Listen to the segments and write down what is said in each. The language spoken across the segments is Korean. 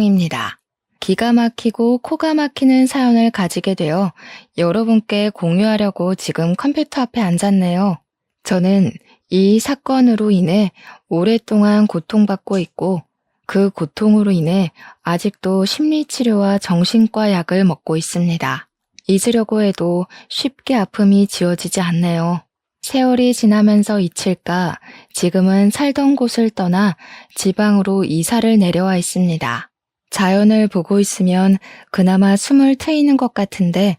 입니다. 기가 막히고 코가 막히는 사연을 가지게 되어 여러분께 공유하려고 지금 컴퓨터 앞에 앉았네요. 저는 이 사건으로 인해 오랫동안 고통받고 있고 그 고통으로 인해 아직도 심리치료와 정신과 약을 먹고 있습니다. 잊으려고 해도 쉽게 아픔이 지워지지 않네요. 세월이 지나면서 잊힐까 지금은 살던 곳을 떠나 지방으로 이사를 내려와 있습니다. 자연을 보고 있으면 그나마 숨을 트이는 것 같은데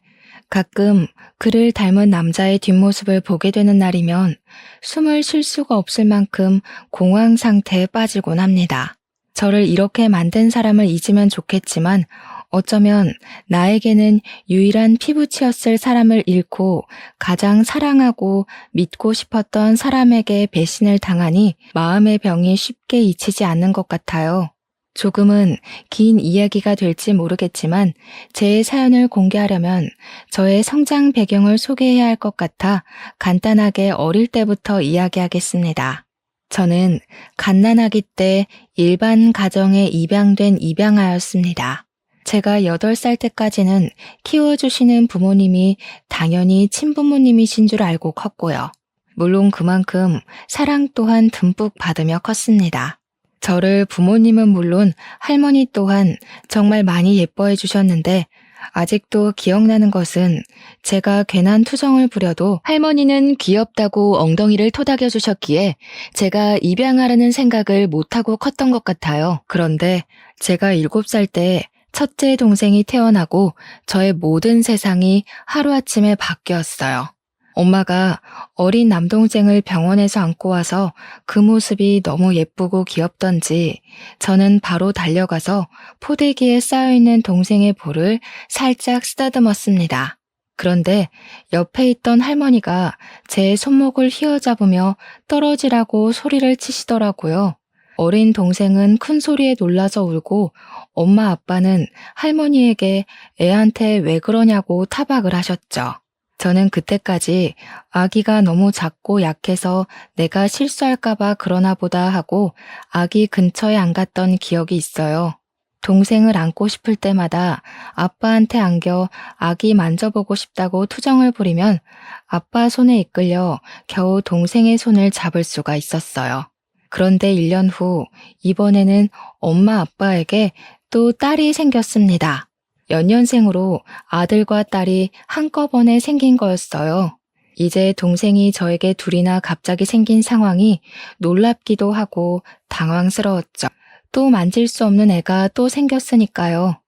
가끔 그를 닮은 남자의 뒷모습을 보게 되는 날이면 숨을 쉴 수가 없을 만큼 공황 상태에 빠지곤 합니다. 저를 이렇게 만든 사람을 잊으면 좋겠지만 어쩌면 나에게는 유일한 피부치였을 사람을 잃고 가장 사랑하고 믿고 싶었던 사람에게 배신을 당하니 마음의 병이 쉽게 잊히지 않는 것 같아요. 조금은 긴 이야기가 될지 모르겠지만 제 사연을 공개하려면 저의 성장 배경을 소개해야 할 것 같아 간단하게 어릴 때부터 이야기하겠습니다. 저는 갓난아기 때 일반 가정에 입양된 입양아였습니다. 제가 8살 때까지는 키워주시는 부모님이 당연히 친부모님이신 줄 알고 컸고요. 물론 그만큼 사랑 또한 듬뿍 받으며 컸습니다. 저를 부모님은 물론 할머니 또한 정말 많이 예뻐해 주셨는데 아직도 기억나는 것은 제가 괜한 투정을 부려도 할머니는 귀엽다고 엉덩이를 토닥여 주셨기에 제가 입양하라는 생각을 못하고 컸던 것 같아요. 그런데 제가 7살 때 첫째 동생이 태어나고 저의 모든 세상이 하루아침에 바뀌었어요. 엄마가 어린 남동생을 병원에서 안고 와서 그 모습이 너무 예쁘고 귀엽던지 저는 바로 달려가서 포대기에 쌓여있는 동생의 볼을 살짝 쓰다듬었습니다. 그런데 옆에 있던 할머니가 제 손목을 휘어잡으며 떨어지라고 소리를 치시더라고요. 어린 동생은 큰 소리에 놀라서 울고 엄마 아빠는 할머니에게 애한테 왜 그러냐고 타박을 하셨죠. 저는 그때까지 아기가 너무 작고 약해서 내가 실수할까봐 그러나 보다 하고 아기 근처에 안 갔던 기억이 있어요. 동생을 안고 싶을 때마다 아빠한테 안겨 아기 만져보고 싶다고 투정을 부리면 아빠 손에 이끌려 겨우 동생의 손을 잡을 수가 있었어요. 그런데 1년 후 이번에는 엄마 아빠에게 또 딸이 생겼습니다. 연년생으로 아들과 딸이 한꺼번에 생긴 거였어요. 이제 동생이 저에게 둘이나 갑자기 생긴 상황이 놀랍기도 하고 당황스러웠죠. 또 만질 수 없는 애가 또 생겼으니까요.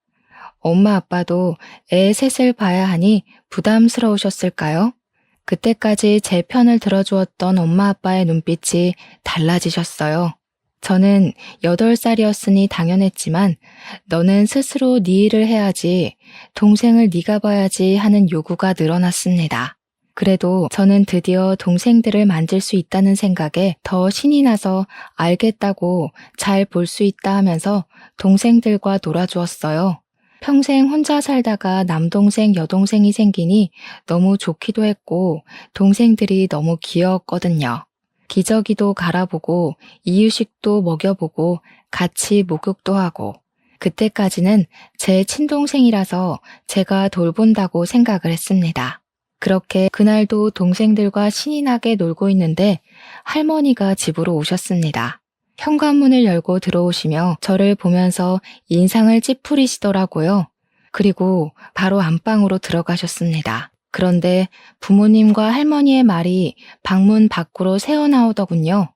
엄마 아빠도 애 셋을 봐야 하니 부담스러우셨을까요? 그때까지 제 편을 들어주었던 엄마 아빠의 눈빛이 달라지셨어요. 저는 8살이었으니 당연했지만 너는 스스로 네 일을 해야지, 동생을 네가 봐야지 하는 요구가 늘어났습니다. 그래도 저는 드디어 동생들을 만질 수 있다는 생각에 더 신이 나서 알겠다고 잘 볼 수 있다 하면서 동생들과 놀아주었어요. 평생 혼자 살다가 남동생, 여동생이 생기니 너무 좋기도 했고 동생들이 너무 귀여웠거든요. 기저귀도 갈아보고 이유식도 먹여보고 같이 목욕도 하고 그때까지는 제 친동생이라서 제가 돌본다고 생각을 했습니다. 그렇게 그날도 동생들과 신이 나게 놀고 있는데 할머니가 집으로 오셨습니다. 현관문을 열고 들어오시며 저를 보면서 인상을 찌푸리시더라고요. 그리고 바로 안방으로 들어가셨습니다. 그런데 부모님과 할머니의 말이 방문 밖으로 새어나오더군요.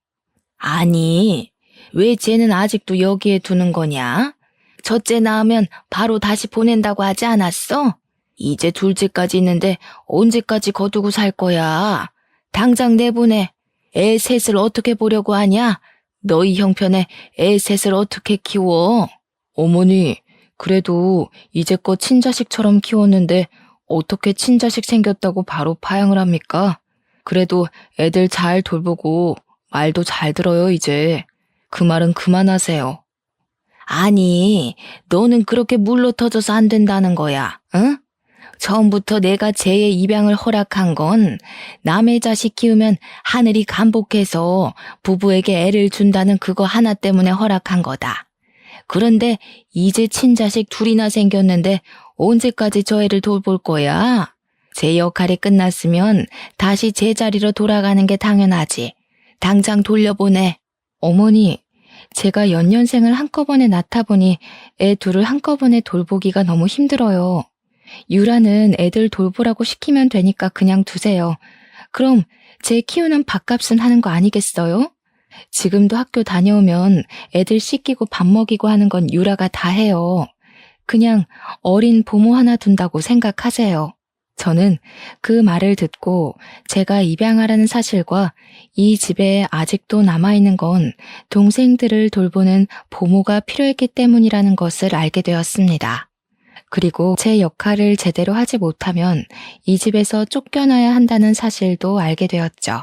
아니, 왜 쟤는 아직도 여기에 두는 거냐? 첫째 낳으면 바로 다시 보낸다고 하지 않았어? 이제 둘째까지 있는데 언제까지 거두고 살 거야? 당장 내보내. 애 셋을 어떻게 보려고 하냐? 너희 형편에 애 셋을 어떻게 키워? 어머니, 그래도 이제껏 친자식처럼 키웠는데 어떻게 친자식 생겼다고 바로 파양을 합니까? 그래도 애들 잘 돌보고 말도 잘 들어요, 이제. 그 말은 그만하세요. 아니, 너는 그렇게 물러 터져서 안 된다는 거야, 응? 처음부터 내가 쟤의 입양을 허락한 건 남의 자식 키우면 하늘이 간복해서 부부에게 애를 준다는 그거 하나 때문에 허락한 거다. 그런데 이제 친자식 둘이나 생겼는데 언제까지 저 애를 돌볼 거야? 제 역할이 끝났으면 다시 제자리로 돌아가는 게 당연하지. 당장 돌려보내. 어머니, 제가 연년생을 한꺼번에 낳다 보니 애 둘을 한꺼번에 돌보기가 너무 힘들어요. 유라는 애들 돌보라고 시키면 되니까 그냥 두세요. 그럼 제 키우는 밥값은 하는 거 아니겠어요? 지금도 학교 다녀오면 애들 씻기고 밥 먹이고 하는 건 유라가 다 해요. 그냥 어린 보모 하나 둔다고 생각하세요. 저는 그 말을 듣고 제가 입양하라는 사실과 이 집에 아직도 남아있는 건 동생들을 돌보는 보모가 필요했기 때문이라는 것을 알게 되었습니다. 그리고 제 역할을 제대로 하지 못하면 이 집에서 쫓겨나야 한다는 사실도 알게 되었죠.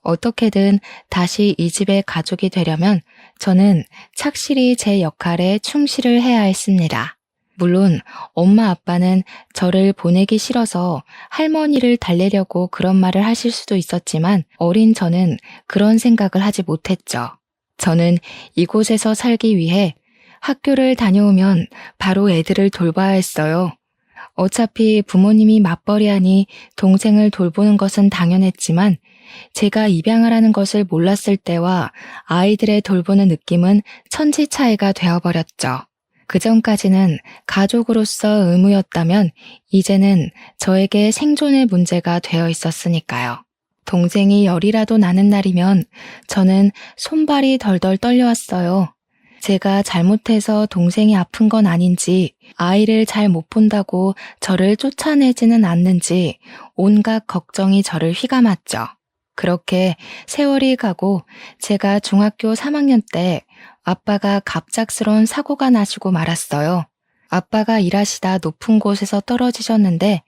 어떻게든 다시 이 집의 가족이 되려면 저는 착실히 제 역할에 충실을 해야 했습니다. 물론 엄마 아빠는 저를 보내기 싫어서 할머니를 달래려고 그런 말을 하실 수도 있었지만 어린 저는 그런 생각을 하지 못했죠. 저는 이곳에서 살기 위해 학교를 다녀오면 바로 애들을 돌봐야 했어요. 어차피 부모님이 맞벌이하니 동생을 돌보는 것은 당연했지만 제가 입양하라는 것을 몰랐을 때와 아이들의 돌보는 느낌은 천지 차이가 되어버렸죠. 그전까지는 가족으로서 의무였다면 이제는 저에게 생존의 문제가 되어 있었으니까요. 동생이 열이라도 나는 날이면 저는 손발이 덜덜 떨려왔어요. 제가 잘못해서 동생이 아픈 건 아닌지, 아이를 잘 못 본다고 저를 쫓아내지는 않는지 온갖 걱정이 저를 휘감았죠. 그렇게 세월이 가고 제가 중학교 3학년 때 아빠가 갑작스러운 사고가 나시고 말았어요. 아빠가 일하시다 높은 곳에서 떨어지셨는데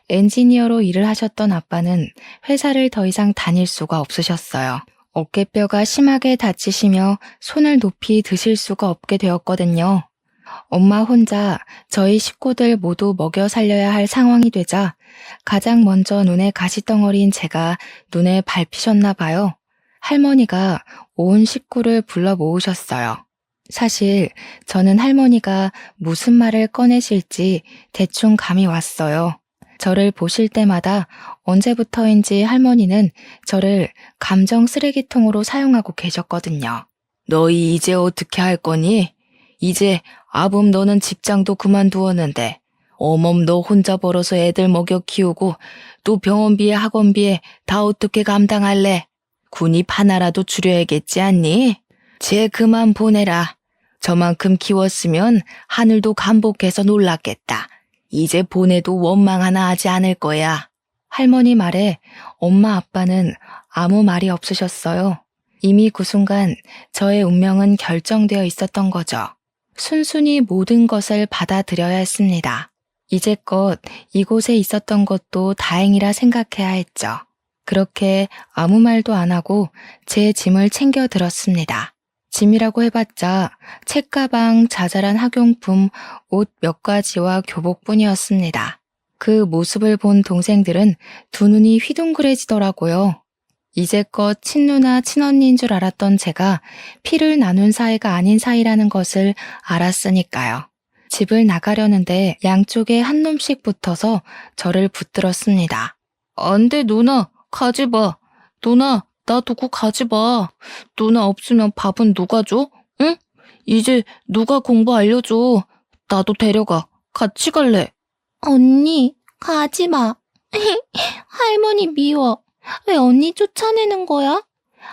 엔지니어로 일을 하셨던 아빠는 회사를 더 이상 다닐 수가 없으셨어요. 어깨뼈가 심하게 다치시며 손을 높이 드실 수가 없게 되었거든요. 엄마 혼자 저희 식구들 모두 먹여 살려야 할 상황이 되자 가장 먼저 눈에 가시덩어리인 제가 눈에 밟히셨나 봐요. 할머니가 온 식구를 불러 모으셨어요. 사실 저는 할머니가 무슨 말을 꺼내실지 대충 감이 왔어요. 저를 보실 때마다 언제부터인지 할머니는 저를 감정 쓰레기통으로 사용하고 계셨거든요. 너희 이제 어떻게 할 거니? 이제 아범 너는 직장도 그만두었는데 어멈 너 혼자 벌어서 애들 먹여 키우고 또 병원비에 학원비에 다 어떻게 감당할래? 군입 하나라도 줄여야겠지 않니? 쟤 그만 보내라. 저만큼 키웠으면 하늘도 감복해서 놀랐겠다. 이제 보내도 원망 하나 하지 않을 거야. 할머니 말에 엄마 아빠는 아무 말이 없으셨어요. 이미 그 순간 저의 운명은 결정되어 있었던 거죠. 순순히 모든 것을 받아들여야 했습니다. 이제껏 이곳에 있었던 것도 다행이라 생각해야 했죠. 그렇게 아무 말도 안 하고 제 짐을 챙겨 들었습니다. 짐이라고 해봤자 책가방, 자잘한 학용품, 옷 몇 가지와 교복뿐이었습니다. 그 모습을 본 동생들은 두 눈이 휘둥그레지더라고요. 이제껏 친누나 친언니인 줄 알았던 제가 피를 나눈 사이가 아닌 사이라는 것을 알았으니까요. 집을 나가려는데 양쪽에 한 놈씩 붙어서 저를 붙들었습니다. 안 돼, 누나. 가지 마. 누나, 나 두고 가지 마. 누나 없으면 밥은 누가 줘? 응? 이제 누가 공부 알려줘. 나도 데려가. 같이 갈래. 언니, 가지 마. 할머니 미워. 왜 언니 쫓아내는 거야?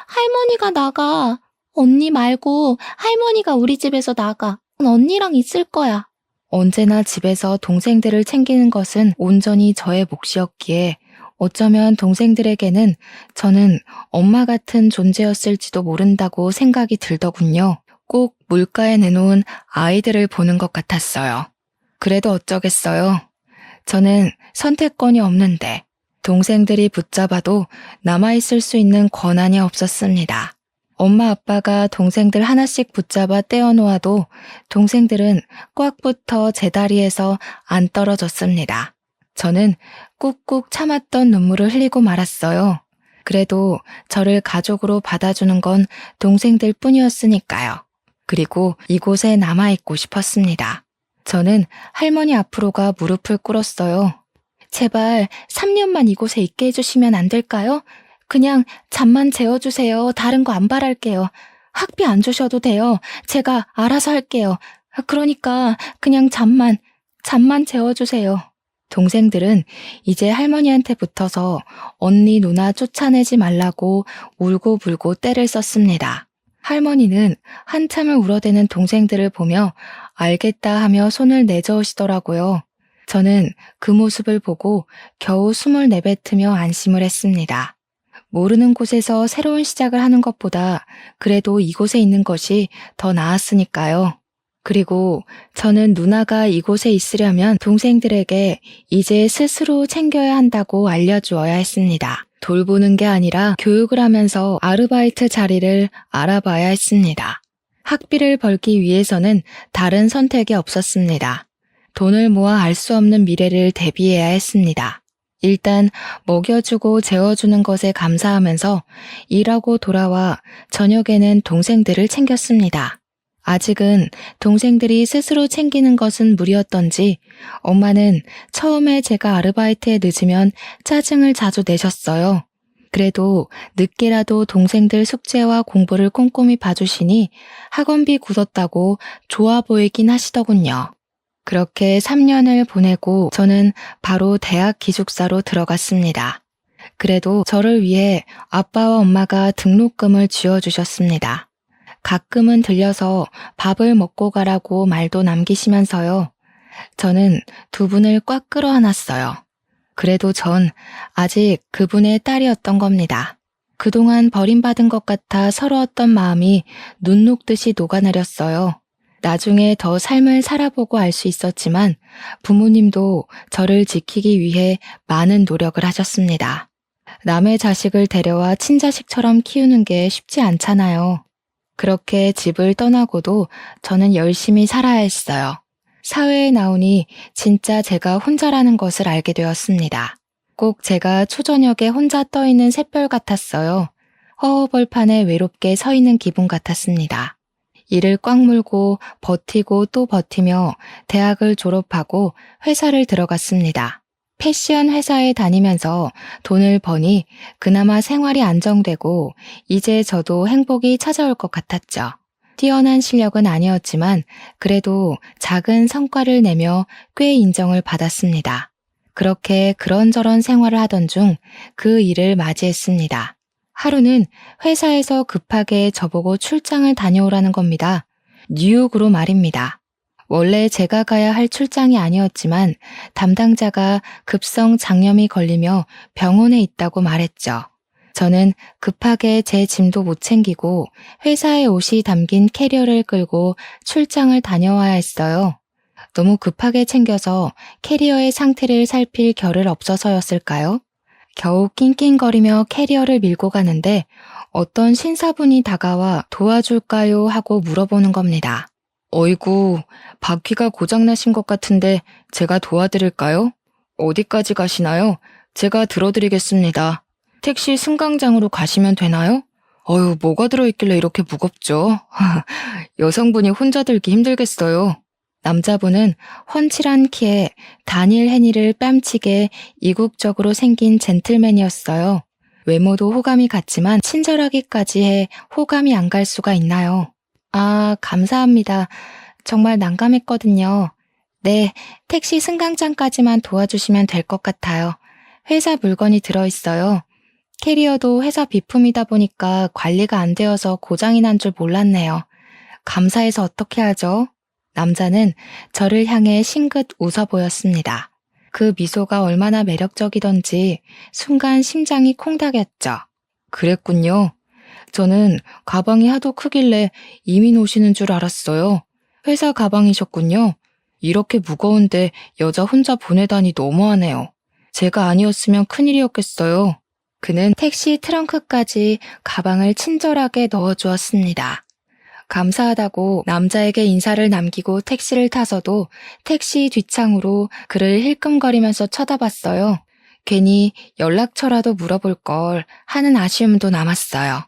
할머니가 나가. 언니 말고 할머니가 우리 집에서 나가. 언니랑 있을 거야. 언제나 집에서 동생들을 챙기는 것은 온전히 저의 몫이었기에 어쩌면 동생들에게는 저는 엄마 같은 존재였을지도 모른다고 생각이 들더군요. 꼭 물가에 내놓은 아이들을 보는 것 같았어요. 그래도 어쩌겠어요. 저는 선택권이 없는데 동생들이 붙잡아도 남아있을 수 있는 권한이 없었습니다. 엄마 아빠가 동생들 하나씩 붙잡아 떼어놓아도 동생들은 꽉 붙어 제 다리에서 안 떨어졌습니다. 저는 꾹꾹 참았던 눈물을 흘리고 말았어요. 그래도 저를 가족으로 받아주는 건 동생들 뿐이었으니까요. 그리고 이곳에 남아있고 싶었습니다. 저는 할머니 앞으로가 무릎을 꿇었어요. 제발 3년만 이곳에 있게 해주시면 안 될까요? 그냥 잠만 재워주세요. 다른 거 안 바랄게요. 학비 안 주셔도 돼요. 제가 알아서 할게요. 그러니까 그냥 잠만 재워주세요. 동생들은 이제 할머니한테 붙어서 언니 누나 쫓아내지 말라고 울고불고 떼를 썼습니다. 할머니는 한참을 울어대는 동생들을 보며 알겠다 하며 손을 내저으시더라고요. 저는 그 모습을 보고 겨우 숨을 내뱉으며 안심을 했습니다. 모르는 곳에서 새로운 시작을 하는 것보다 그래도 이곳에 있는 것이 더 나았으니까요. 그리고 저는 누나가 이곳에 있으려면 동생들에게 이제 스스로 챙겨야 한다고 알려주어야 했습니다. 돌보는 게 아니라 교육을 하면서 아르바이트 자리를 알아봐야 했습니다. 학비를 벌기 위해서는 다른 선택이 없었습니다. 돈을 모아 알 수 없는 미래를 대비해야 했습니다. 일단 먹여주고 재워주는 것에 감사하면서 일하고 돌아와 저녁에는 동생들을 챙겼습니다. 아직은 동생들이 스스로 챙기는 것은 무리였던지 엄마는 처음에 제가 아르바이트에 늦으면 짜증을 자주 내셨어요. 그래도 늦게라도 동생들 숙제와 공부를 꼼꼼히 봐주시니 학원비 굳었다고 좋아 보이긴 하시더군요. 그렇게 3년을 보내고 저는 바로 대학 기숙사로 들어갔습니다. 그래도 저를 위해 아빠와 엄마가 등록금을 쥐어주셨습니다. 가끔은 들려서 밥을 먹고 가라고 말도 남기시면서요. 저는 두 분을 꽉 끌어안았어요. 그래도 전 아직 그분의 딸이었던 겁니다. 그동안 버림받은 것 같아 서러웠던 마음이 눈 녹듯이 녹아내렸어요. 나중에 더 삶을 살아보고 알 수 있었지만 부모님도 저를 지키기 위해 많은 노력을 하셨습니다. 남의 자식을 데려와 친자식처럼 키우는 게 쉽지 않잖아요. 그렇게 집을 떠나고도 저는 열심히 살아야 했어요. 사회에 나오니 진짜 제가 혼자라는 것을 알게 되었습니다. 꼭 제가 초저녁에 혼자 떠있는 샛별 같았어요. 허허벌판에 외롭게 서 있는 기분 같았습니다. 이를 꽉 물고 버티고 또 버티며 대학을 졸업하고 회사를 들어갔습니다. 패션 회사에 다니면서 돈을 버니 그나마 생활이 안정되고 이제 저도 행복이 찾아올 것 같았죠. 뛰어난 실력은 아니었지만 그래도 작은 성과를 내며 꽤 인정을 받았습니다. 그렇게 그런저런 생활을 하던 중 그 일을 맞이했습니다. 하루는 회사에서 급하게 저보고 출장을 다녀오라는 겁니다. 뉴욕으로 말입니다. 원래 제가 가야 할 출장이 아니었지만 담당자가 급성 장염이 걸리며 병원에 있다고 말했죠. 저는 급하게 제 짐도 못 챙기고 회사의 옷이 담긴 캐리어를 끌고 출장을 다녀와야 했어요. 너무 급하게 챙겨서 캐리어의 상태를 살필 겨를 없어서였을까요? 겨우 낑낑거리며 캐리어를 밀고 가는데 어떤 신사분이 다가와 도와줄까요? 하고 물어보는 겁니다. 어이구, 바퀴가 고장나신 것 같은데 제가 도와드릴까요? 어디까지 가시나요? 제가 들어드리겠습니다. 택시 승강장으로 가시면 되나요? 어휴, 뭐가 들어있길래 이렇게 무겁죠? 여성분이 혼자 들기 힘들겠어요. 남자분은 훤칠한 키에 다니엘 헤니를 뺨치게 이국적으로 생긴 젠틀맨이었어요. 외모도 호감이 갔지만 친절하기까지 해 호감이 안 갈 수가 있나요? 아, 감사합니다. 정말 난감했거든요. 네, 택시 승강장까지만 도와주시면 될 것 같아요. 회사 물건이 들어있어요. 캐리어도 회사 비품이다 보니까 관리가 안 되어서 고장이 난 줄 몰랐네요. 감사해서 어떻게 하죠? 남자는 저를 향해 싱긋 웃어 보였습니다. 그 미소가 얼마나 매력적이던지 순간 심장이 콩닥였죠. 그랬군요. 저는 가방이 하도 크길래 이민 오시는 줄 알았어요. 회사 가방이셨군요. 이렇게 무거운데 여자 혼자 보내다니 너무하네요. 제가 아니었으면 큰일이었겠어요. 그는 택시 트렁크까지 가방을 친절하게 넣어주었습니다. 감사하다고 남자에게 인사를 남기고 택시를 타서도 택시 뒷창으로 그를 힐끔거리면서 쳐다봤어요. 괜히 연락처라도 물어볼 걸 하는 아쉬움도 남았어요.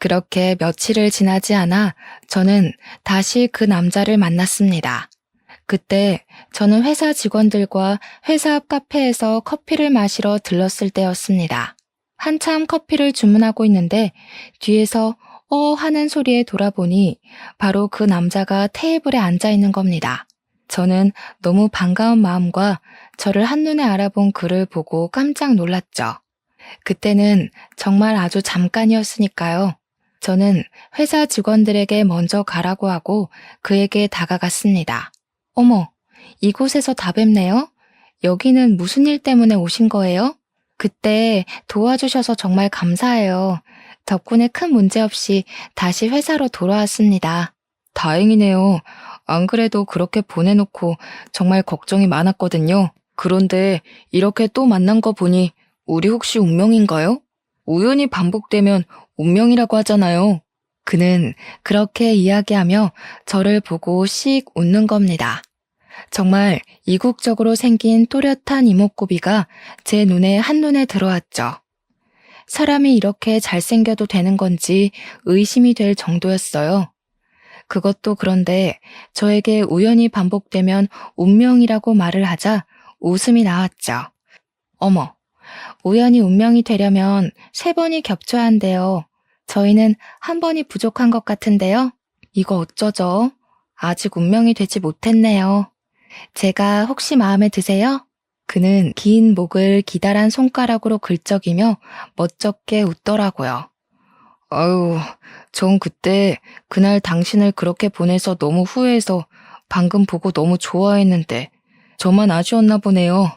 그렇게 며칠을 지나지 않아 저는 다시 그 남자를 만났습니다. 그때 저는 회사 직원들과 회사 앞 카페에서 커피를 마시러 들렀을 때였습니다. 한참 커피를 주문하고 있는데 뒤에서 하는 소리에 돌아보니 바로 그 남자가 테이블에 앉아 있는 겁니다. 저는 너무 반가운 마음과 저를 한눈에 알아본 그를 보고 깜짝 놀랐죠. 그때는 정말 아주 잠깐이었으니까요. 저는 회사 직원들에게 먼저 가라고 하고 그에게 다가갔습니다. 어머, 이곳에서 다 뵙네요? 여기는 무슨 일 때문에 오신 거예요? 그때 도와주셔서 정말 감사해요. 덕분에 큰 문제 없이 다시 회사로 돌아왔습니다. 다행이네요. 안 그래도 그렇게 보내놓고 정말 걱정이 많았거든요. 그런데 이렇게 또 만난 거 보니 우리 혹시 운명인가요? 우연히 반복되면 운명이라고 하잖아요. 그는 그렇게 이야기하며 저를 보고 씩 웃는 겁니다. 정말 이국적으로 생긴 또렷한 이목구비가 제 눈에 한눈에 들어왔죠. 사람이 이렇게 잘생겨도 되는 건지 의심이 될 정도였어요. 그것도 그런데 저에게 우연히 반복되면 운명이라고 말을 하자 웃음이 나왔죠. 어머, 우연히 운명이 되려면 3번이 겹쳐야 한대요. 저희는 1번이 부족한 것 같은데요. 이거 어쩌죠? 아직 운명이 되지 못했네요. 제가 혹시 마음에 드세요? 그는 긴 목을 기다란 손가락으로 긁적이며 멋쩍게 웃더라고요. 아유, 전 그날 당신을 그렇게 보내서 너무 후회해서 방금 보고 너무 좋아했는데 저만 아쉬웠나 보네요.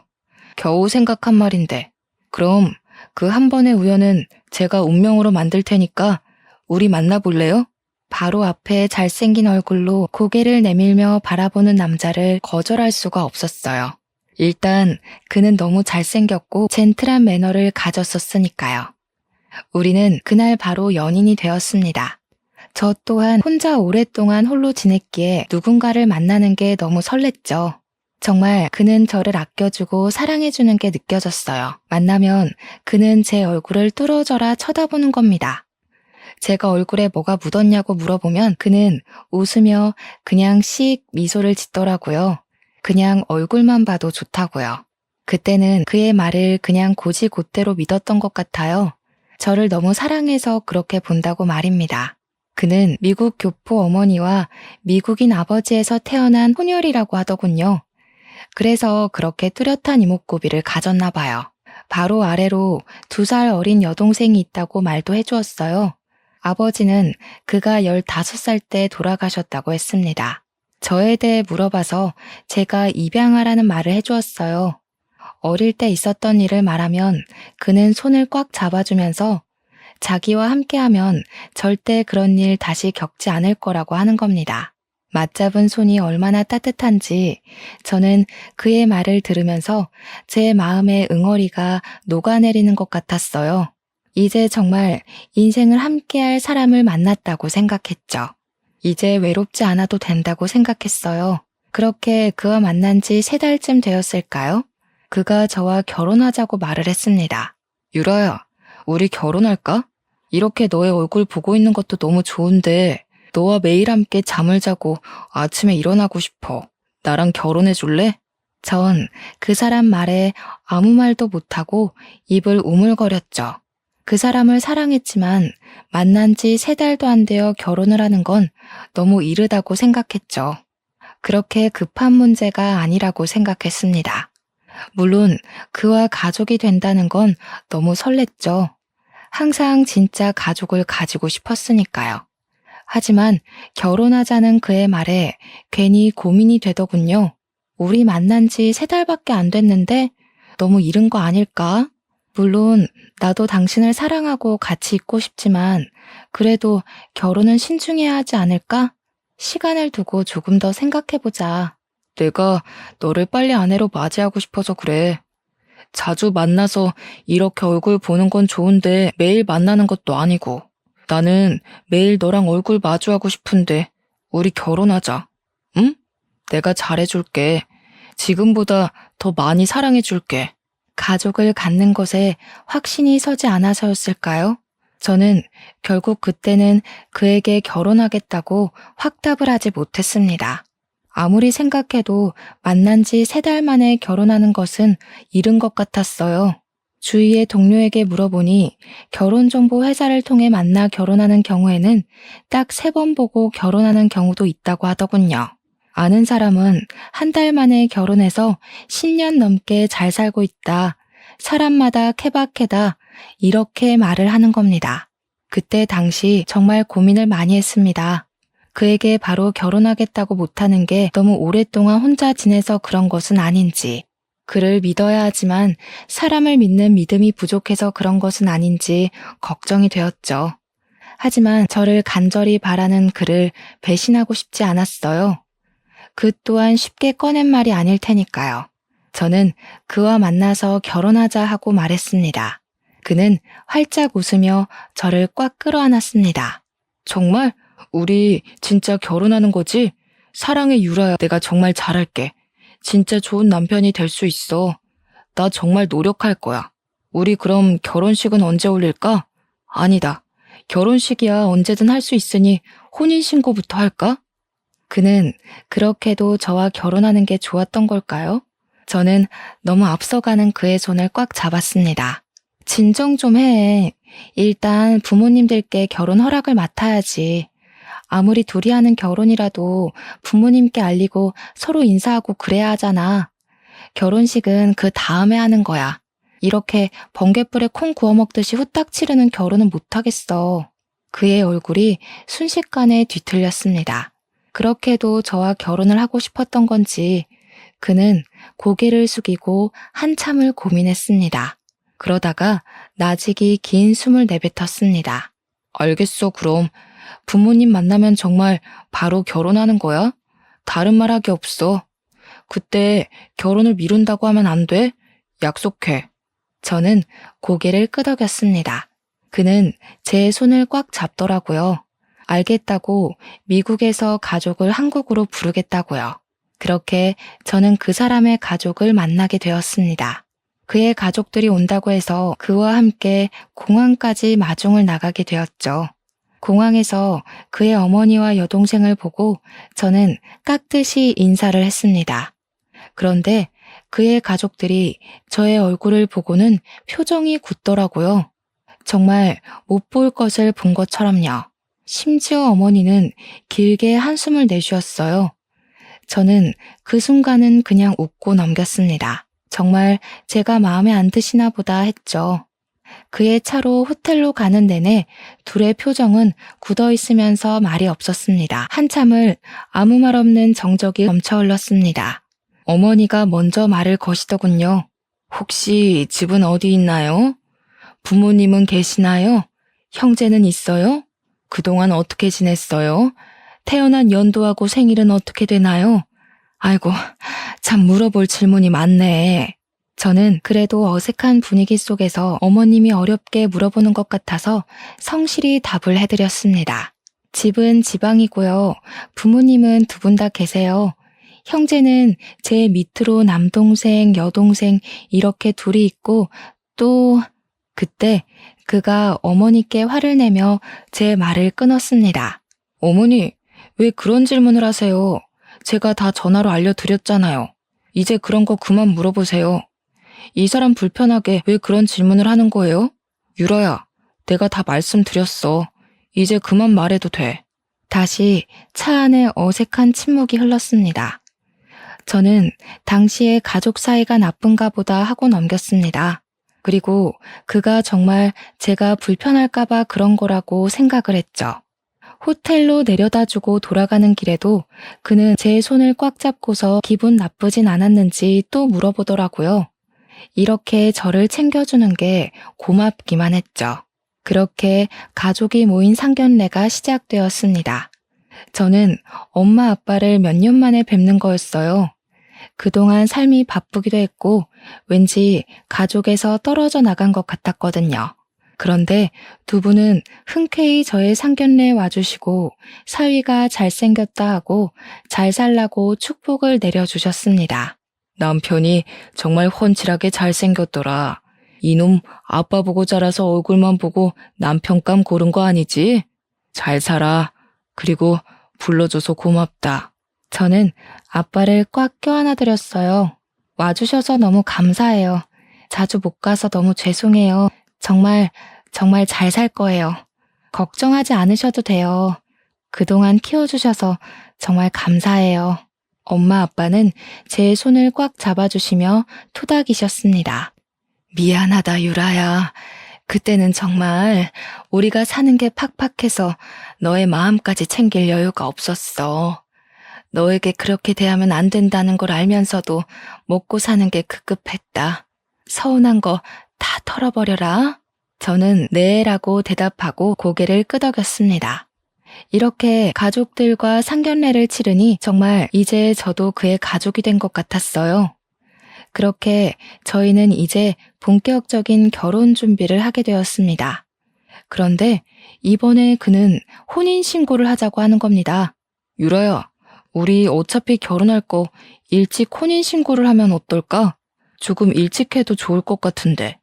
겨우 생각한 말인데. 그럼 그 한 번의 우연은 제가 운명으로 만들 테니까 우리 만나볼래요? 바로 앞에 잘생긴 얼굴로 고개를 내밀며 바라보는 남자를 거절할 수가 없었어요. 일단 그는 너무 잘생겼고 젠틀한 매너를 가졌었으니까요. 우리는 그날 바로 연인이 되었습니다. 저 또한 혼자 오랫동안 홀로 지냈기에 누군가를 만나는 게 너무 설렜죠. 정말 그는 저를 아껴주고 사랑해주는 게 느껴졌어요. 만나면 그는 제 얼굴을 뚫어져라 쳐다보는 겁니다. 제가 얼굴에 뭐가 묻었냐고 물어보면 그는 웃으며 그냥 씩 미소를 짓더라고요. 그냥 얼굴만 봐도 좋다고요. 그때는 그의 말을 그냥 곧이곧대로 믿었던 것 같아요. 저를 너무 사랑해서 그렇게 본다고 말입니다. 그는 미국 교포 어머니와 미국인 아버지에서 태어난 혼혈이라고 하더군요. 그래서 그렇게 뚜렷한 이목구비를 가졌나 봐요. 바로 아래로 2살 어린 여동생이 있다고 말도 해주었어요. 아버지는 그가 15살 때 돌아가셨다고 했습니다. 저에 대해 물어봐서 제가 입양하라는 말을 해주었어요. 어릴 때 있었던 일을 말하면 그는 손을 꽉 잡아주면서 자기와 함께하면 절대 그런 일 다시 겪지 않을 거라고 하는 겁니다. 맞잡은 손이 얼마나 따뜻한지 저는 그의 말을 들으면서 제 마음의 응어리가 녹아내리는 것 같았어요. 이제 정말 인생을 함께할 사람을 만났다고 생각했죠. 이제 외롭지 않아도 된다고 생각했어요. 그렇게 그와 만난 지 3달쯤 되었을까요? 그가 저와 결혼하자고 말을 했습니다. 유라야, 우리 결혼할까? 이렇게 너의 얼굴 보고 있는 것도 너무 좋은데 너와 매일 함께 잠을 자고 아침에 일어나고 싶어. 나랑 결혼해 줄래? 전 그 사람 말에 아무 말도 못하고 입을 우물거렸죠. 그 사람을 사랑했지만 만난 지 3달도 안 되어 결혼을 하는 건 너무 이르다고 생각했죠. 그렇게 급한 문제가 아니라고 생각했습니다. 물론 그와 가족이 된다는 건 너무 설렜죠. 항상 진짜 가족을 가지고 싶었으니까요. 하지만 결혼하자는 그의 말에 괜히 고민이 되더군요. 우리 만난 지 3달밖에 안 됐는데 너무 이른 거 아닐까? 물론 나도 당신을 사랑하고 같이 있고 싶지만 그래도 결혼은 신중해야 하지 않을까? 시간을 두고 조금 더 생각해보자. 내가 너를 빨리 아내로 맞이하고 싶어서 그래. 자주 만나서 이렇게 얼굴 보는 건 좋은데 매일 만나는 것도 아니고 나는 매일 너랑 얼굴 마주하고 싶은데 우리 결혼하자. 응? 내가 잘해줄게. 지금보다 더 많이 사랑해줄게. 가족을 갖는 것에 확신이 서지 않아서였을까요? 저는 결국 그때는 그에게 결혼하겠다고 확답을 하지 못했습니다. 아무리 생각해도 만난 지 3달 만에 결혼하는 것은 이른 것 같았어요. 주위의 동료에게 물어보니 결혼정보 회사를 통해 만나 결혼하는 경우에는 딱 3번 보고 결혼하는 경우도 있다고 하더군요. 아는 사람은 1달 만에 결혼해서 10년 넘게 잘 살고 있다. 사람마다 케바케다. 이렇게 말을 하는 겁니다. 그때 당시 정말 고민을 많이 했습니다. 그에게 바로 결혼하겠다고 못하는 게 너무 오랫동안 혼자 지내서 그런 것은 아닌지, 그를 믿어야 하지만 사람을 믿는 믿음이 부족해서 그런 것은 아닌지 걱정이 되었죠. 하지만 저를 간절히 바라는 그를 배신하고 싶지 않았어요. 그 또한 쉽게 꺼낸 말이 아닐 테니까요. 저는 그와 만나서 결혼하자 하고 말했습니다. 그는 활짝 웃으며 저를 꽉 끌어안았습니다. 정말? 우리 진짜 결혼하는 거지? 사랑해 유라야, 내가 정말 잘할게. 진짜 좋은 남편이 될 수 있어. 나 정말 노력할 거야. 우리 그럼 결혼식은 언제 올릴까? 아니다. 결혼식이야 언제든 할 수 있으니 혼인신고부터 할까? 그는 그렇게도 저와 결혼하는 게 좋았던 걸까요? 저는 너무 앞서가는 그의 손을 꽉 잡았습니다. 진정 좀 해. 일단 부모님들께 결혼 허락을 맡아야지. 아무리 둘이 하는 결혼이라도 부모님께 알리고 서로 인사하고 그래야 하잖아. 결혼식은 그 다음에 하는 거야. 이렇게 번갯불에 콩 구워 먹듯이 후딱 치르는 결혼은 못하겠어. 그의 얼굴이 순식간에 뒤틀렸습니다. 그렇게도 저와 결혼을 하고 싶었던 건지 그는 고개를 숙이고 한참을 고민했습니다. 그러다가 나직이 긴 숨을 내뱉었습니다. 알겠어, 그럼. 부모님 만나면 정말 바로 결혼하는 거야? 다른 말 하기 없어. 그때 결혼을 미룬다고 하면 안 돼? 약속해. 저는 고개를 끄덕였습니다. 그는 제 손을 꽉 잡더라고요. 알겠다고 미국에서 가족을 한국으로 부르겠다고요. 그렇게 저는 그 사람의 가족을 만나게 되었습니다. 그의 가족들이 온다고 해서 그와 함께 공항까지 마중을 나가게 되었죠. 공항에서 그의 어머니와 여동생을 보고 저는 깍듯이 인사를 했습니다. 그런데 그의 가족들이 저의 얼굴을 보고는 표정이 굳더라고요. 정말 못 볼 것을 본 것처럼요. 심지어 어머니는 길게 한숨을 내쉬었어요. 저는 그 순간은 그냥 웃고 넘겼습니다. 정말 제가 마음에 안 드시나 보다 했죠. 그의 차로 호텔로 가는 내내 둘의 표정은 굳어 있으면서 말이 없었습니다. 한참을 아무 말 없는 정적이 넘쳐 흘렀습니다. 어머니가 먼저 말을 거시더군요. 혹시 집은 어디 있나요? 부모님은 계시나요? 형제는 있어요? 그동안 어떻게 지냈어요? 태어난 연도하고 생일은 어떻게 되나요? 아이고, 참 물어볼 질문이 많네. 저는 그래도 어색한 분위기 속에서 어머님이 어렵게 물어보는 것 같아서 성실히 답을 해드렸습니다. 집은 지방이고요. 부모님은 2분 다 계세요. 형제는 제 밑으로 남동생, 여동생 이렇게 둘이 있고 또 그때 그가 어머니께 화를 내며 제 말을 끊었습니다. 어머니, 왜 그런 질문을 하세요? 제가 다 전화로 알려드렸잖아요. 이제 그런 거 그만 물어보세요. 이 사람 불편하게 왜 그런 질문을 하는 거예요? 유라야, 내가 다 말씀드렸어. 이제 그만 말해도 돼. 다시 차 안에 어색한 침묵이 흘렀습니다. 저는 당시에 가족 사이가 나쁜가 보다 하고 넘겼습니다. 그리고 그가 정말 제가 불편할까봐 그런 거라고 생각을 했죠. 호텔로 내려다주고 돌아가는 길에도 그는 제 손을 꽉 잡고서 기분 나쁘진 않았는지 또 물어보더라고요. 이렇게 저를 챙겨주는 게 고맙기만 했죠. 그렇게 가족이 모인 상견례가 시작되었습니다. 저는 엄마 아빠를 몇 년 만에 뵙는 거였어요. 그동안 삶이 바쁘기도 했고 왠지 가족에서 떨어져 나간 것 같았거든요. 그런데 2분은 흔쾌히 저의 상견례에 와주시고 사위가 잘생겼다 하고 잘 살라고 축복을 내려주셨습니다. 남편이 정말 훤칠하게 잘생겼더라. 이놈 아빠 보고 자라서 얼굴만 보고 남편감 고른 거 아니지? 잘 살아. 그리고 불러줘서 고맙다. 저는 아빠를 꽉 껴안아드렸어요. 와주셔서 너무 감사해요. 자주 못 가서 너무 죄송해요. 정말 잘 살 거예요. 걱정하지 않으셔도 돼요. 그동안 키워주셔서 정말 감사해요. 엄마 아빠는 제 손을 꽉 잡아주시며 토닥이셨습니다. 미안하다 유라야. 그때는 정말 우리가 사는 게 팍팍해서 너의 마음까지 챙길 여유가 없었어. 너에게 그렇게 대하면 안 된다는 걸 알면서도 먹고 사는 게 급급했다. 서운한 거 다 털어버려라. 저는 네라고 대답하고 고개를 끄덕였습니다. 이렇게 가족들과 상견례를 치르니 정말 이제 저도 그의 가족이 된 것 같았어요. 그렇게 저희는 이제 본격적인 결혼 준비를 하게 되었습니다. 그런데 이번에 그는 혼인신고를 하자고 하는 겁니다. 유라야, 우리 어차피 결혼할 거 일찍 혼인신고를 하면 어떨까? 조금 일찍 해도 좋을 것 같은데.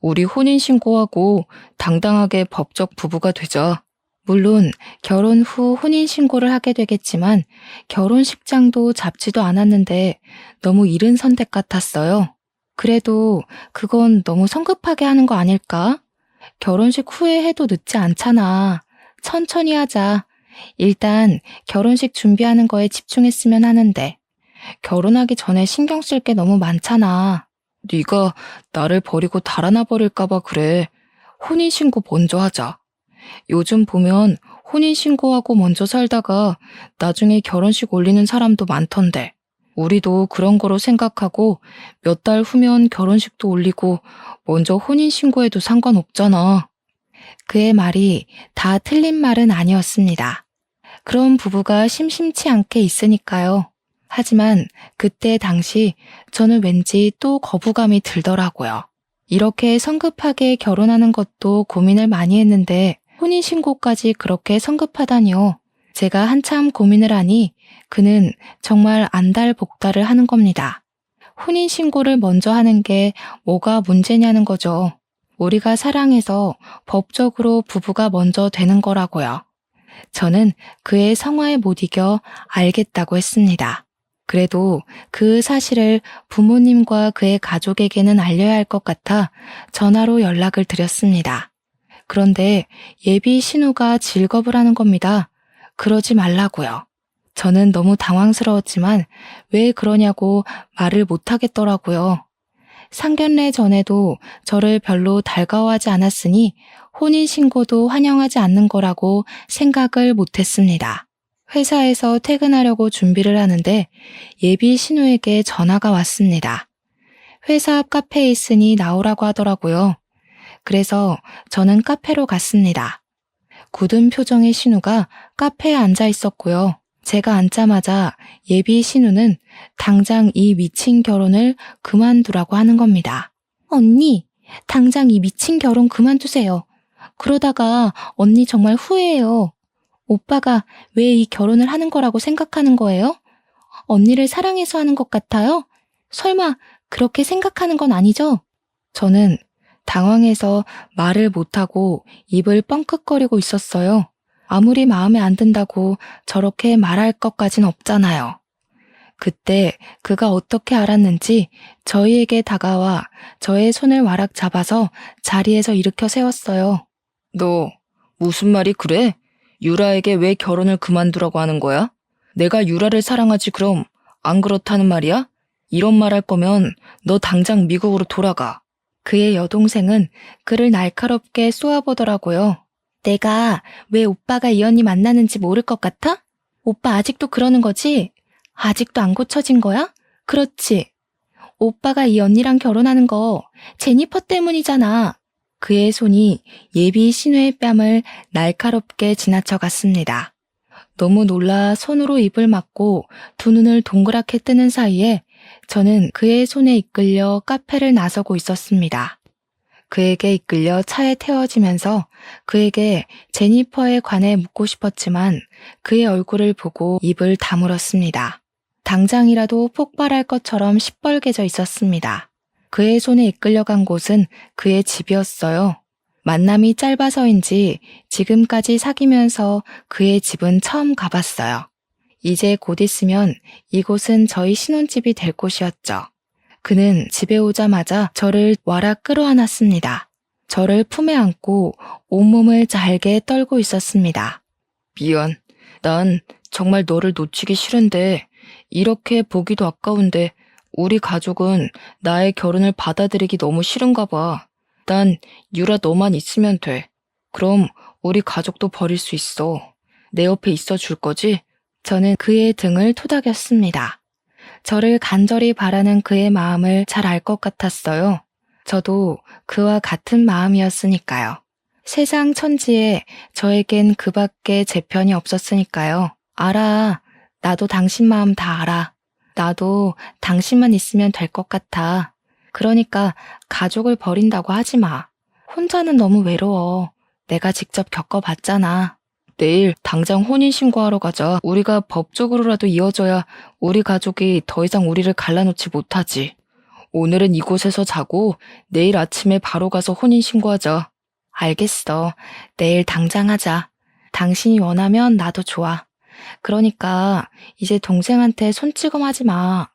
우리 혼인신고하고 당당하게 법적 부부가 되자. 물론 결혼 후 혼인신고를 하게 되겠지만 결혼식장도 잡지도 않았는데 너무 이른 선택 같았어요. 그래도 그건 너무 성급하게 하는 거 아닐까? 결혼식 후에 해도 늦지 않잖아. 천천히 하자. 일단 결혼식 준비하는 거에 집중했으면 하는데 결혼하기 전에 신경 쓸 게 너무 많잖아. 네가 나를 버리고 달아나 버릴까 봐 그래. 혼인신고 먼저 하자. 요즘 보면 혼인신고하고 먼저 살다가 나중에 결혼식 올리는 사람도 많던데. 우리도 그런 거로 생각하고 몇 달 후면 결혼식도 올리고 먼저 혼인신고해도 상관없잖아. 그의 말이 다 틀린 말은 아니었습니다. 그런 부부가 심심치 않게 있으니까요. 하지만 그때 당시 저는 왠지 또 거부감이 들더라고요. 이렇게 성급하게 결혼하는 것도 고민을 많이 했는데 혼인신고까지 그렇게 성급하다니요. 제가 한참 고민을 하니 그는 정말 안달복달을 하는 겁니다. 혼인신고를 먼저 하는 게 뭐가 문제냐는 거죠. 우리가 사랑해서 법적으로 부부가 먼저 되는 거라고요. 저는 그의 성화에 못 이겨 알겠다고 했습니다. 그래도 그 사실을 부모님과 그의 가족에게는 알려야 할 것 같아 전화로 연락을 드렸습니다. 그런데 예비 신우가 질겁을 하는 겁니다. 그러지 말라고요. 저는 너무 당황스러웠지만 왜 그러냐고 말을 못하겠더라고요. 상견례 전에도 저를 별로 달가워하지 않았으니 혼인신고도 환영하지 않는 거라고 생각을 못했습니다. 회사에서 퇴근하려고 준비를 하는데 예비 신우에게 전화가 왔습니다. 회사 앞 카페에 있으니 나오라고 하더라고요. 그래서 저는 카페로 갔습니다. 굳은 표정의 신우가 카페에 앉아 있었고요. 제가 앉자마자 예비 신우는 당장 이 미친 결혼을 그만두라고 하는 겁니다. 언니, 당장 이 미친 결혼 그만두세요. 그러다가 언니 정말 후회해요. 오빠가 왜 이 결혼을 하는 거라고 생각하는 거예요? 언니를 사랑해서 하는 것 같아요? 설마 그렇게 생각하는 건 아니죠? 저는 당황해서 말을 못하고 입을 뻥끗거리고 있었어요. 아무리 마음에 안 든다고 저렇게 말할 것까진 없잖아요. 그때 그가 어떻게 알았는지 저희에게 다가와 저의 손을 와락 잡아서 자리에서 일으켜 세웠어요. 너 무슨 말이 그래? 유라에게 왜 결혼을 그만두라고 하는 거야? 내가 유라를 사랑하지 그럼 안 그렇다는 말이야? 이런 말 할 거면 너 당장 미국으로 돌아가. 그의 여동생은 그를 날카롭게 쏘아보더라고요. 내가 왜 오빠가 이 언니 만나는지 모를 것 같아? 오빠 아직도 그러는 거지? 아직도 안 고쳐진 거야? 그렇지. 오빠가 이 언니랑 결혼하는 거 제니퍼 때문이잖아. 그의 손이 예비 신우의 뺨을 날카롭게 지나쳐 갔습니다. 너무 놀라 손으로 입을 막고 두 눈을 동그랗게 뜨는 사이에 저는 그의 손에 이끌려 카페를 나서고 있었습니다. 그에게 이끌려 차에 태워지면서 그에게 제니퍼에 관해 묻고 싶었지만 그의 얼굴을 보고 입을 다물었습니다. 당장이라도 폭발할 것처럼 시뻘개져 있었습니다. 그의 손에 이끌려간 곳은 그의 집이었어요. 만남이 짧아서인지 지금까지 사귀면서 그의 집은 처음 가봤어요. 이제 곧 있으면 이곳은 저희 신혼집이 될 곳이었죠. 그는 집에 오자마자 저를 와라 끌어안았습니다. 저를 품에 안고 온몸을 잘게 떨고 있었습니다. 미안. 난 정말 너를 놓치기 싫은데 이렇게 보기도 아까운데 우리 가족은 나의 결혼을 받아들이기 너무 싫은가 봐. 난 유라 너만 있으면 돼. 그럼 우리 가족도 버릴 수 있어. 내 옆에 있어 줄 거지? 저는 그의 등을 토닥였습니다. 저를 간절히 바라는 그의 마음을 잘 알 것 같았어요. 저도 그와 같은 마음이었으니까요. 세상 천지에 저에겐 그밖에 제 편이 없었으니까요. 알아. 나도 당신 마음 다 알아. 나도 당신만 있으면 될 것 같아. 그러니까 가족을 버린다고 하지 마. 혼자는 너무 외로워. 내가 직접 겪어봤잖아. 내일 당장 혼인신고하러 가자. 우리가 법적으로라도 이어져야 우리 가족이 더 이상 우리를 갈라놓지 못하지. 오늘은 이곳에서 자고 내일 아침에 바로 가서 혼인신고하자. 알겠어. 내일 당장 하자. 당신이 원하면 나도 좋아. 그러니까 이제 동생한테 손찌검하지 마.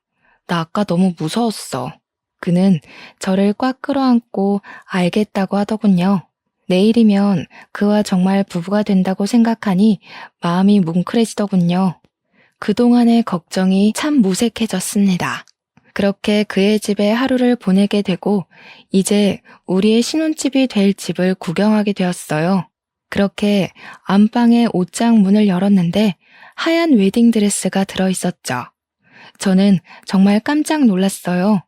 나 아까 너무 무서웠어. 그는 저를 꽉 끌어안고 알겠다고 하더군요. 내일이면 그와 정말 부부가 된다고 생각하니 마음이 뭉클해지더군요. 그동안의 걱정이 참 무색해졌습니다. 그렇게 그의 집에 하루를 보내게 되고 이제 우리의 신혼집이 될 집을 구경하게 되었어요. 그렇게 안방의 옷장 문을 열었는데 하얀 웨딩드레스가 들어있었죠. 저는 정말 깜짝 놀랐어요.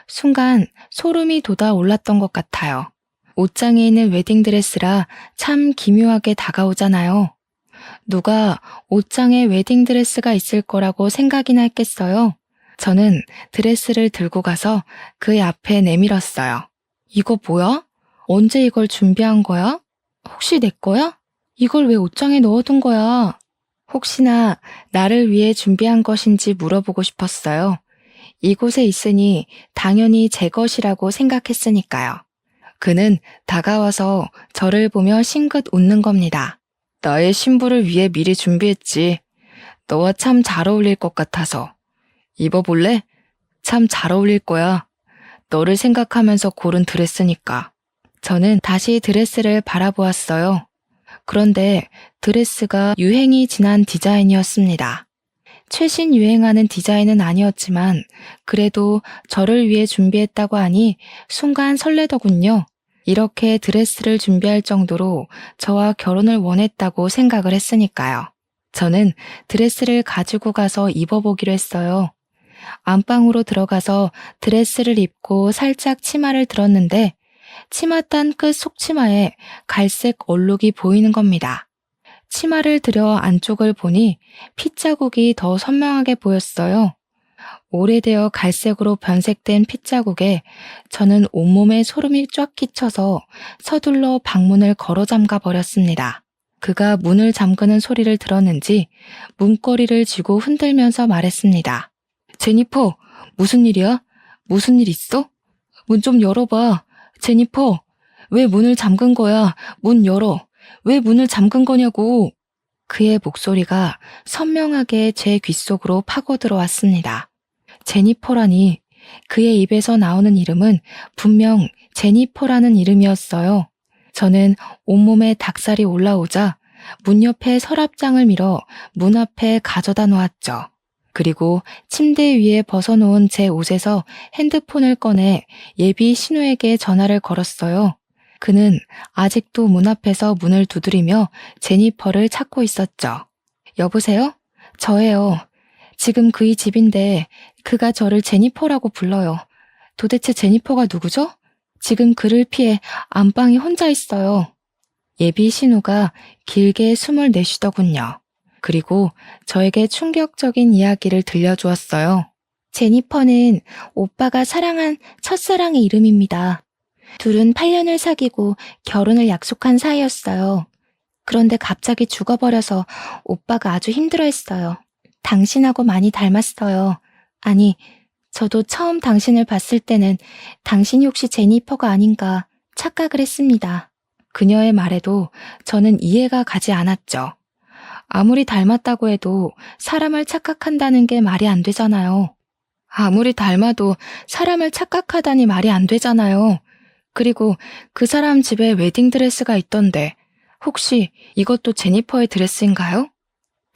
순간 소름이 돋아올랐던 것 같아요. 옷장에 있는 웨딩드레스라 참 기묘하게 다가오잖아요. 누가 옷장에 웨딩드레스가 있을 거라고 생각이나 했겠어요. 저는 드레스를 들고 가서 그의 앞에 내밀었어요. 이거 뭐야? 언제 이걸 준비한 거야? 혹시 내 거야? 이걸 왜 옷장에 넣어둔 거야? 혹시나 나를 위해 준비한 것인지 물어보고 싶었어요. 이곳에 있으니 당연히 제 것이라고 생각했으니까요. 그는 다가와서 저를 보며 싱긋 웃는 겁니다. 나의 신부를 위해 미리 준비했지. 너와 참 잘 어울릴 것 같아서. 입어볼래? 참 잘 어울릴 거야. 너를 생각하면서 고른 드레스니까. 저는 다시 드레스를 바라보았어요. 그런데 드레스가 유행이 지난 디자인이었습니다. 최신 유행하는 디자인은 아니었지만 그래도 저를 위해 준비했다고 하니 순간 설레더군요. 이렇게 드레스를 준비할 정도로 저와 결혼을 원했다고 생각을 했으니까요. 저는 드레스를 가지고 가서 입어보기로 했어요. 안방으로 들어가서 드레스를 입고 살짝 치마를 들었는데 치마 딴 끝 속치마에 갈색 얼룩이 보이는 겁니다. 치마를 들여 안쪽을 보니 핏자국이 더 선명하게 보였어요. 오래되어 갈색으로 변색된 핏자국에 저는 온몸에 소름이 쫙 끼쳐서 서둘러 방문을 걸어 잠가 버렸습니다. 그가 문을 잠그는 소리를 들었는지 문고리를 쥐고 흔들면서 말했습니다. 제니퍼, 무슨 일이야? 무슨 일 있어? 문 좀 열어봐. 제니퍼, 왜 문을 잠근 거야? 문 열어. 왜 문을 잠근 거냐고. 그의 목소리가 선명하게 제 귓속으로 파고 들어왔습니다. 제니퍼라니. 그의 입에서 나오는 이름은 분명 제니퍼라는 이름이었어요. 저는 온몸에 닭살이 올라오자 문 옆에 서랍장을 밀어 문 앞에 가져다 놓았죠. 그리고 침대 위에 벗어놓은 제 옷에서 핸드폰을 꺼내 예비 신우에게 전화를 걸었어요. 그는 아직도 문 앞에서 문을 두드리며 제니퍼를 찾고 있었죠. 여보세요? 저예요. 지금 그의 집인데 그가 저를 제니퍼라고 불러요. 도대체 제니퍼가 누구죠? 지금 그를 피해 안방에 혼자 있어요. 예비 신우가 길게 숨을 내쉬더군요. 그리고 저에게 충격적인 이야기를 들려주었어요. 제니퍼는 오빠가 사랑한 첫사랑의 이름입니다. 둘은 8년을 사귀고 결혼을 약속한 사이였어요. 그런데 갑자기 죽어버려서 오빠가 아주 힘들어했어요. 당신하고 많이 닮았어요. 아니, 저도 처음 당신을 봤을 때는 당신이 혹시 제니퍼가 아닌가 착각을 했습니다. 그녀의 말에도 저는 이해가 가지 않았죠. 아무리 닮았다고 해도 사람을 착각한다는 게 말이 안 되잖아요. 아무리 닮아도 사람을 착각하다니 말이 안 되잖아요. 그리고 그 사람 집에 웨딩드레스가 있던데 혹시 이것도 제니퍼의 드레스인가요?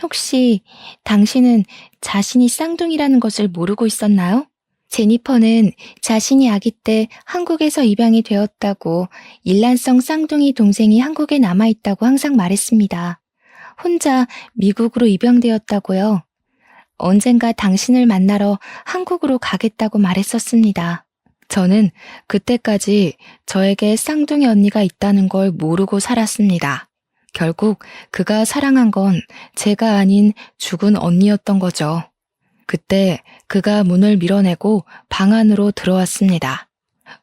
혹시 당신은 자신이 쌍둥이라는 것을 모르고 있었나요? 제니퍼는 자신이 아기 때 한국에서 입양이 되었다고 일란성 쌍둥이 동생이 한국에 남아있다고 항상 말했습니다. 혼자 미국으로 입양되었다고요. 언젠가 당신을 만나러 한국으로 가겠다고 말했었습니다. 저는 그때까지 저에게 쌍둥이 언니가 있다는 걸 모르고 살았습니다. 결국 그가 사랑한 건 제가 아닌 죽은 언니였던 거죠. 그때 그가 문을 밀어내고 방 안으로 들어왔습니다.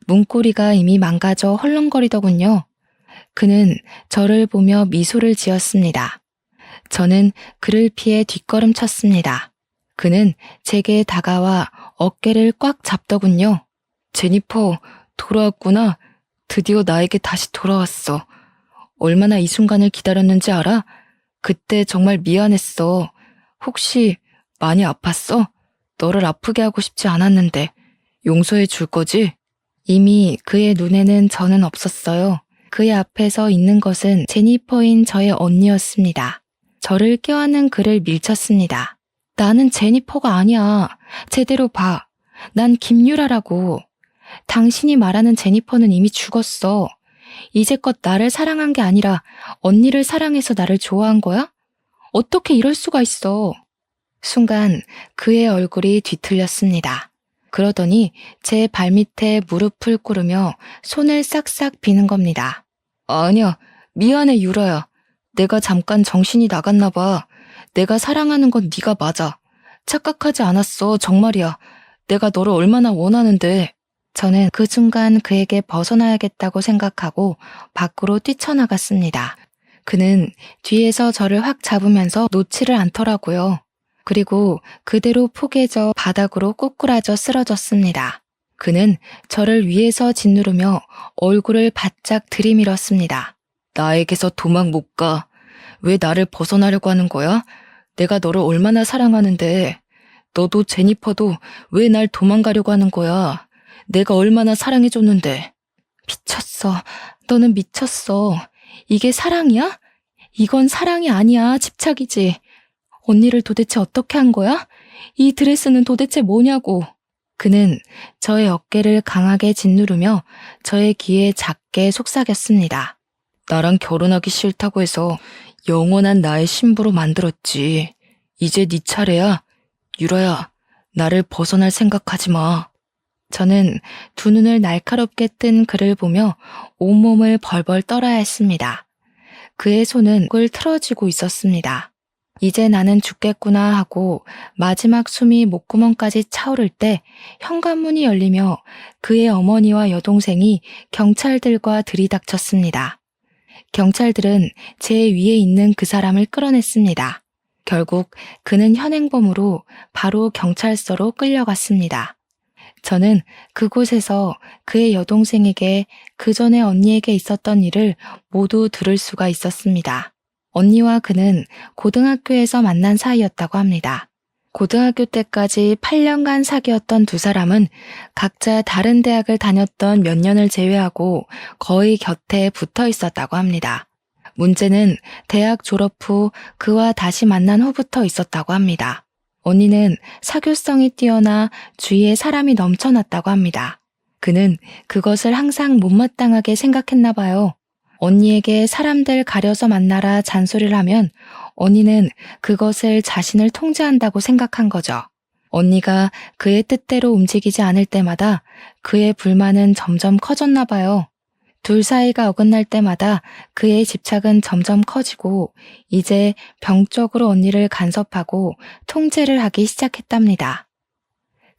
문고리가 이미 망가져 헐렁거리더군요. 그는 저를 보며 미소를 지었습니다. 저는 그를 피해 뒷걸음쳤습니다. 그는 제게 다가와 어깨를 꽉 잡더군요. 제니퍼, 돌아왔구나. 드디어 나에게 다시 돌아왔어. 얼마나 이 순간을 기다렸는지 알아? 그때 정말 미안했어. 혹시 많이 아팠어? 너를 아프게 하고 싶지 않았는데 용서해 줄 거지? 이미 그의 눈에는 저는 없었어요. 그의 앞에서 있는 것은 제니퍼인 저의 언니였습니다. 저를 껴안은 그를 밀쳤습니다. 나는 제니퍼가 아니야. 제대로 봐. 난 김유라라고. 당신이 말하는 제니퍼는 이미 죽었어. 이제껏 나를 사랑한 게 아니라 언니를 사랑해서 나를 좋아한 거야? 어떻게 이럴 수가 있어? 순간 그의 얼굴이 뒤틀렸습니다. 그러더니 제 발밑에 무릎을 꿇으며 손을 싹싹 비는 겁니다. 아니야, 미안해 유라야. 내가 잠깐 정신이 나갔나 봐. 내가 사랑하는 건 네가 맞아. 착각하지 않았어, 정말이야. 내가 너를 얼마나 원하는데. 저는 그 순간 그에게 벗어나야겠다고 생각하고 밖으로 뛰쳐나갔습니다. 그는 뒤에서 저를 확 잡으면서 놓지를 않더라고요. 그리고 그대로 포개져 바닥으로 꼬꾸라져 쓰러졌습니다. 그는 저를 위에서 짓누르며 얼굴을 바짝 들이밀었습니다. 나에게서 도망 못 가. 왜 나를 벗어나려고 하는 거야? 내가 너를 얼마나 사랑하는데. 너도 제니퍼도 왜 날 도망가려고 하는 거야? 내가 얼마나 사랑해줬는데. 미쳤어. 너는 미쳤어. 이게 사랑이야? 이건 사랑이 아니야. 집착이지. 언니를 도대체 어떻게 한 거야? 이 드레스는 도대체 뭐냐고. 그는 저의 어깨를 강하게 짓누르며 저의 귀에 작게 속삭였습니다. 나랑 결혼하기 싫다고 해서 영원한 나의 신부로 만들었지. 이제 네 차례야. 유라야, 나를 벗어날 생각하지 마. 저는 두 눈을 날카롭게 뜬 그를 보며 온몸을 벌벌 떨어야 했습니다. 그의 손은 목을 틀어쥐고 있었습니다. 이제 나는 죽겠구나 하고 마지막 숨이 목구멍까지 차오를 때 현관문이 열리며 그의 어머니와 여동생이 경찰들과 들이닥쳤습니다. 경찰들은 제 위에 있는 그 사람을 끌어냈습니다. 결국 그는 현행범으로 바로 경찰서로 끌려갔습니다. 저는 그곳에서 그의 여동생에게 그 전에 언니에게 있었던 일을 모두 들을 수가 있었습니다. 언니와 그는 고등학교에서 만난 사이였다고 합니다. 고등학교 때까지 8년간 사귀었던 두 사람은 각자 다른 대학을 다녔던 몇 년을 제외하고 거의 곁에 붙어 있었다고 합니다. 문제는 대학 졸업 후 그와 다시 만난 후부터 있었다고 합니다. 언니는 사교성이 뛰어나 주위에 사람이 넘쳐났다고 합니다. 그는 그것을 항상 못마땅하게 생각했나 봐요. 언니에게 사람들 가려서 만나라 잔소리를 하면 언니는 그것을 자신을 통제한다고 생각한 거죠. 언니가 그의 뜻대로 움직이지 않을 때마다 그의 불만은 점점 커졌나 봐요. 둘 사이가 어긋날 때마다 그의 집착은 점점 커지고 이제 병적으로 언니를 간섭하고 통제를 하기 시작했답니다.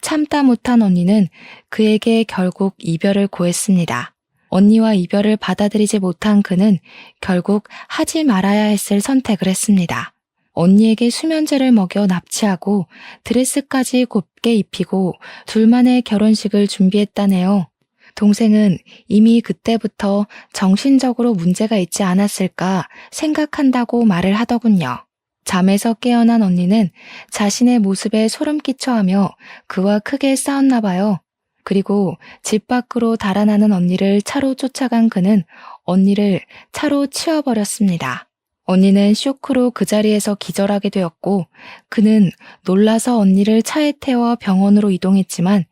참다 못한 언니는 그에게 결국 이별을 고했습니다. 언니와 이별을 받아들이지 못한 그는 결국 하지 말아야 했을 선택을 했습니다. 언니에게 수면제를 먹여 납치하고 드레스까지 곱게 입히고 둘만의 결혼식을 준비했다네요. 동생은 이미 그때부터 정신적으로 문제가 있지 않았을까 생각한다고 말을 하더군요. 잠에서 깨어난 언니는 자신의 모습에 소름 끼쳐하며 그와 크게 싸웠나 봐요. 그리고 집 밖으로 달아나는 언니를 차로 쫓아간 그는 언니를 차로 치워버렸습니다. 언니는 쇼크로 그 자리에서 기절하게 되었고 그는 놀라서 언니를 차에 태워 병원으로 이동했지만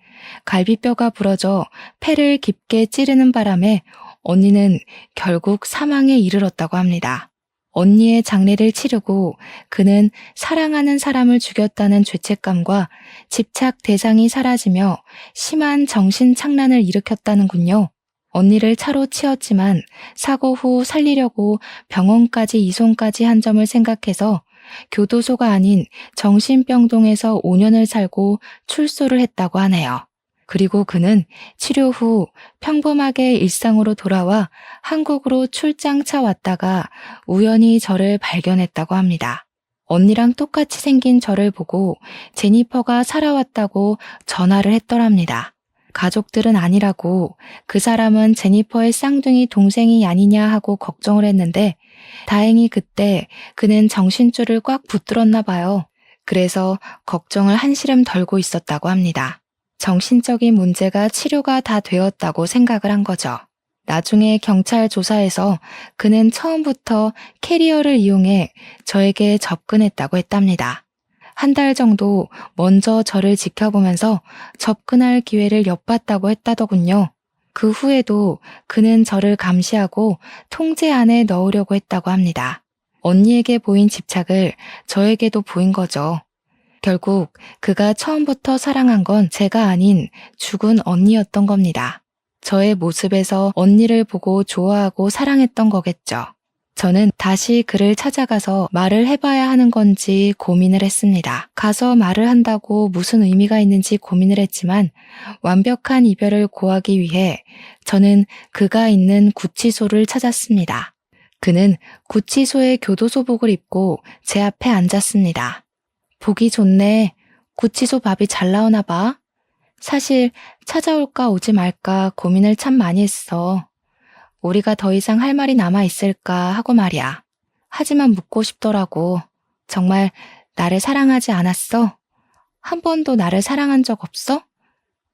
갈비뼈가 부러져 폐를 깊게 찌르는 바람에 언니는 결국 사망에 이르렀다고 합니다. 언니의 장례를 치르고 그는 사랑하는 사람을 죽였다는 죄책감과 집착 대상이 사라지며 심한 정신착란을 일으켰다는군요. 언니를 차로 치었지만 사고 후 살리려고 병원까지 이송까지 한 점을 생각해서 교도소가 아닌 정신병동에서 5년을 살고 출소를 했다고 하네요. 그리고 그는 치료 후 평범하게 일상으로 돌아와 한국으로 출장차 왔다가 우연히 저를 발견했다고 합니다. 언니랑 똑같이 생긴 저를 보고 제니퍼가 살아왔다고 전화를 했더랍니다. 가족들은 아니라고 그 사람은 제니퍼의 쌍둥이 동생이 아니냐 하고 걱정을 했는데 다행히 그때 그는 정신줄을 꽉 붙들었나 봐요. 그래서 걱정을 한시름 덜고 있었다고 합니다. 정신적인 문제가 치료가 다 되었다고 생각을 한 거죠. 나중에 경찰 조사에서 그는 처음부터 캐리어를 이용해 저에게 접근했다고 했답니다. 한 달 정도 먼저 저를 지켜보면서 접근할 기회를 엿봤다고 했다더군요. 그 후에도 그는 저를 감시하고 통제 안에 넣으려고 했다고 합니다. 언니에게 보인 집착을 저에게도 보인 거죠. 결국 그가 처음부터 사랑한 건 제가 아닌 죽은 언니였던 겁니다. 저의 모습에서 언니를 보고 좋아하고 사랑했던 거겠죠. 저는 다시 그를 찾아가서 말을 해봐야 하는 건지 고민을 했습니다. 가서 말을 한다고 무슨 의미가 있는지 고민을 했지만 완벽한 이별을 고하기 위해 저는 그가 있는 구치소를 찾았습니다. 그는 구치소의 교도소복을 입고 제 앞에 앉았습니다. 보기 좋네. 구치소 밥이 잘 나오나 봐. 사실 찾아올까 오지 말까 고민을 참 많이 했어. 우리가 더 이상 할 말이 남아있을까 하고 말이야. 하지만 묻고 싶더라고. 정말 나를 사랑하지 않았어? 한 번도 나를 사랑한 적 없어?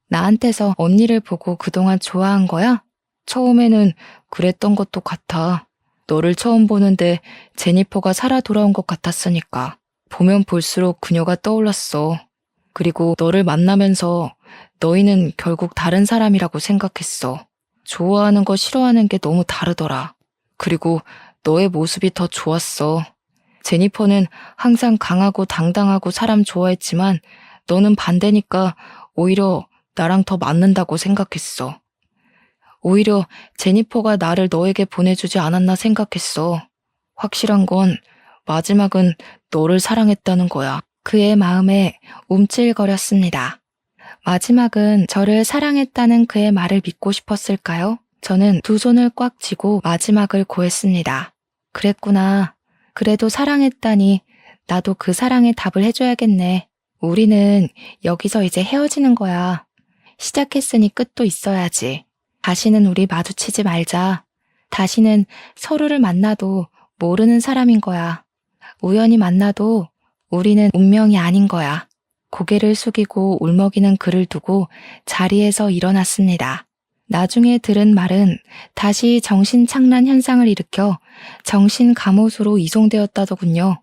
나한테서 언니를 보고 그동안 좋아한 거야? 처음에는 그랬던 것도 같아. 너를 처음 보는데 제니퍼가 살아 돌아온 것 같았으니까. 보면 볼수록 그녀가 떠올랐어. 그리고 너를 만나면서 너희는 결국 다른 사람이라고 생각했어. 좋아하는 거 싫어하는 게 너무 다르더라. 그리고 너의 모습이 더 좋았어. 제니퍼는 항상 강하고 당당하고 사람 좋아했지만 너는 반대니까 오히려 나랑 더 맞는다고 생각했어. 오히려 제니퍼가 나를 너에게 보내주지 않았나 생각했어. 확실한 건 마지막은 너를 사랑했다는 거야. 그의 마음에 움찔거렸습니다. 마지막은 저를 사랑했다는 그의 말을 믿고 싶었을까요? 저는 두 손을 꽉 쥐고 마지막을 고했습니다. 그랬구나. 그래도 사랑했다니 나도 그 사랑에 답을 해줘야겠네. 우리는 여기서 이제 헤어지는 거야. 시작했으니 끝도 있어야지. 다시는 우리 마주치지 말자. 다시는 서로를 만나도 모르는 사람인 거야. 우연히 만나도 우리는 운명이 아닌 거야. 고개를 숙이고 울먹이는 그를 두고 자리에서 일어났습니다. 나중에 들은 말은 다시 정신착란 현상을 일으켜 정신감호소로 이송되었다더군요.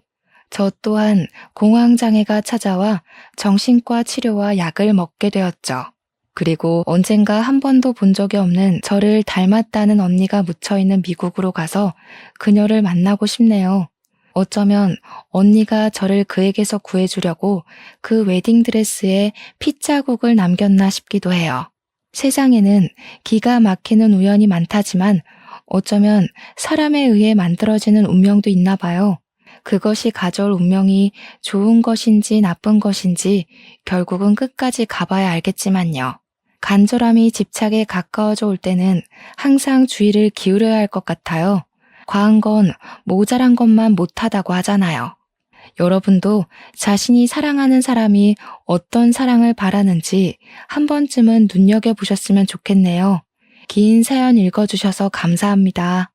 저 또한 공황장애가 찾아와 정신과 치료와 약을 먹게 되었죠. 그리고 언젠가 한 번도 본 적이 없는 저를 닮았다는 언니가 묻혀있는 미국으로 가서 그녀를 만나고 싶네요. 어쩌면 언니가 저를 그에게서 구해주려고 그 웨딩드레스에 핏자국을 남겼나 싶기도 해요. 세상에는 기가 막히는 우연이 많다지만 어쩌면 사람에 의해 만들어지는 운명도 있나 봐요. 그것이 가져올 운명이 좋은 것인지 나쁜 것인지 결국은 끝까지 가봐야 알겠지만요. 간절함이 집착에 가까워져 올 때는 항상 주의를 기울여야 할 것 같아요. 과한 건 모자란 것만 못하다고 하잖아요. 여러분도 자신이 사랑하는 사람이 어떤 사랑을 바라는지 한 번쯤은 눈여겨보셨으면 좋겠네요. 긴 사연 읽어주셔서 감사합니다.